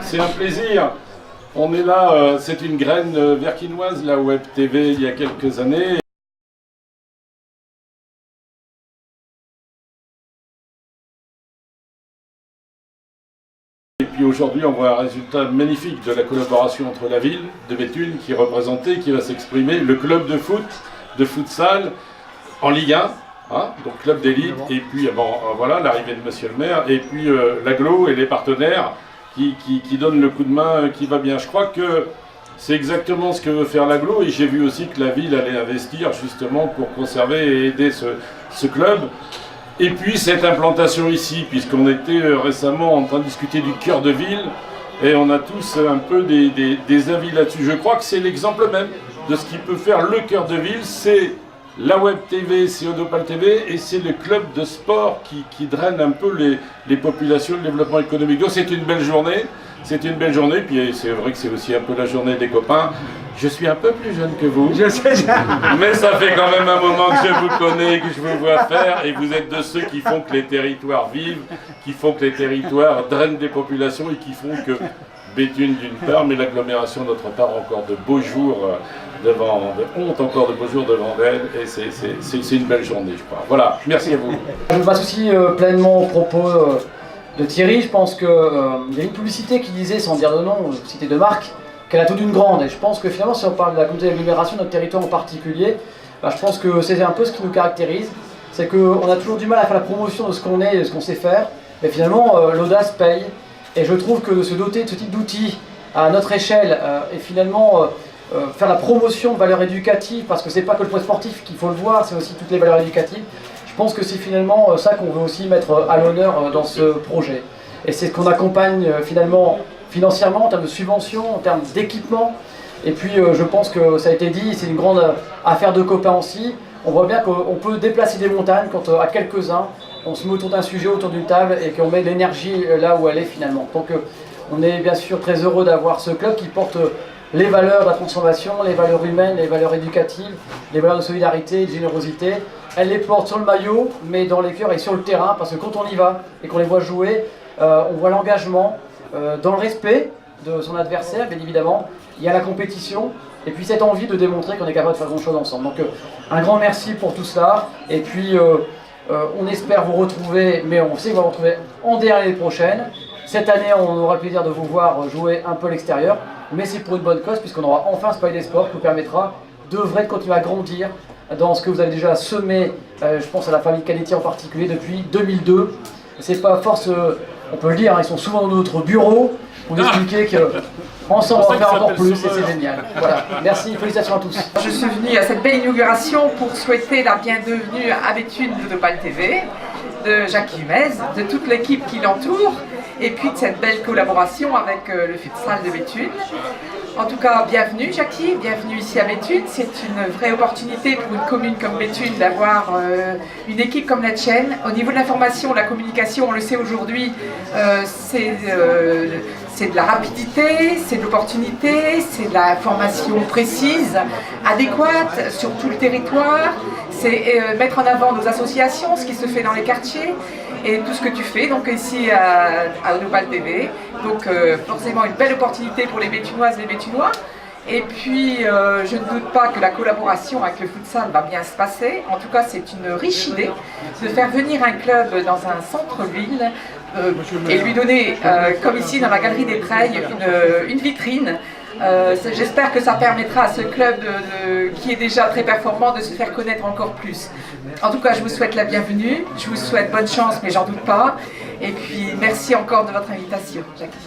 C'est un plaisir. On est là, c'est une graine verquinoise, la Web TV, il y a quelques années. Et puis aujourd'hui, on voit un résultat magnifique de la collaboration entre la ville de Béthune, qui est représentée, qui va s'exprimer, le club de foot, de futsal, en Ligue 1. Hein, donc club d'élite, et puis voilà l'arrivée de monsieur le maire, et puis l'agglo et les partenaires qui donnent le coup de main qui va bien. Je crois que c'est exactement ce que veut faire l'agglo, et j'ai vu aussi que la ville allait investir justement pour conserver et aider ce club. Et puis cette implantation ici, puisqu'on était récemment en train de discuter du cœur de ville, et on a tous un peu des avis là-dessus. Je crois que c'est l'exemple même de ce qui peut faire le cœur de ville, c'est la Web TV, c'est Odopal TV, et c'est le club de sport qui draine un peu les populations, le développement économique. Donc c'est une belle journée, puis c'est vrai que c'est aussi un peu la journée des copains. Je suis un peu plus jeune que vous, je sais, mais ça fait quand même un moment que je vous connais, que je vous vois faire, et vous êtes de ceux qui font que les territoires vivent, qui font que les territoires drainent des populations, et qui font que Béthune d'une part, mais l'agglomération d'autre part, encore de beaux jours encore de beaux jours devant elle, et c'est une belle journée, je crois. Voilà, merci à vous. Je m'associe pleinement aux propos de Thierry. Je pense qu'il y a une publicité qui disait, sans dire de nom, cité de marque, qu'elle a tout d'une grande. Et je pense que finalement, si on parle de la communauté d'agglomération, notre territoire en particulier, je pense que c'est un peu ce qui nous caractérise. C'est qu'on a toujours du mal à faire la promotion de ce qu'on est et de ce qu'on sait faire. Mais finalement, l'audace paye. Et je trouve que se doter de ce type d'outils à notre échelle et finalement faire la promotion de valeurs éducatives, parce que c'est pas que le point sportif qu'il faut le voir, c'est aussi toutes les valeurs éducatives. Je pense que c'est finalement ça qu'on veut aussi mettre à l'honneur dans ce projet. Et c'est ce qu'on accompagne finalement financièrement, en termes de subventions, en termes d'équipement. Et puis je pense que ça a été dit, c'est une grande affaire de copains aussi. On voit bien qu'on peut déplacer des montagnes quand à quelques-uns, on se met autour d'un sujet, autour d'une table, et qu'on met l'énergie là où elle est finalement. Donc on est bien sûr très heureux d'avoir ce club qui porte les valeurs de la transformation, les valeurs humaines, les valeurs éducatives, les valeurs de solidarité, de générosité. Elle les porte sur le maillot, mais dans les cœurs et sur le terrain, parce que quand on y va et qu'on les voit jouer, on voit l'engagement, dans le respect de son adversaire, bien évidemment. Il y a la compétition, et puis cette envie de démontrer qu'on est capable de faire grand chose ensemble. Donc un grand merci pour tout cela, et puis on espère vous retrouver, mais on sait qu'on va vous retrouver en D1 l'année prochaine. Cette année, on aura le plaisir de vous voir jouer un peu à l'extérieur, mais c'est pour une bonne cause, puisqu'on aura enfin ce Palais des Sports qui nous permettra d'œuvrer, de continuer à grandir dans ce que vous avez déjà semé, je pense à la famille Canetti en particulier, depuis 2002. C'est pas à force, on peut le dire, ils sont souvent dans notre bureau pour nous expliquer qu'ensemble on va faire encore plus, et c'est génial. Voilà, merci, félicitations à tous. Je suis venue à cette belle inauguration pour souhaiter la bienvenue à Béthune d'Odopal TV, de Jacques Humez, de toute l'équipe qui l'entoure, et puis de cette belle collaboration avec le futsal de Béthune. En tout cas, bienvenue Jackie, bienvenue ici à Béthune. C'est une vraie opportunité pour une commune comme Béthune d'avoir une équipe comme la tienne. Au niveau de l'information, la communication, on le sait aujourd'hui, c'est de la rapidité, c'est de l'opportunité, c'est de la formation précise, adéquate sur tout le territoire. C'est mettre en avant nos associations, ce qui se fait dans les quartiers, et tout ce que tu fais donc ici à Odopal TV. Donc forcément une belle opportunité pour les Béthunoises et les Béthunois. Et puis je ne doute pas que la collaboration avec le futsal va bien se passer. En tout cas, c'est une riche idée de faire venir un club dans un centre-ville et lui donner, comme ici dans la Galerie des Treilles, une vitrine. J'espère que ça permettra à ce club qui est déjà très performant de se faire connaître encore plus. En tout cas, je vous souhaite la bienvenue, je vous souhaite bonne chance, mais j'en doute pas. Et puis, merci encore de votre invitation, Jackie.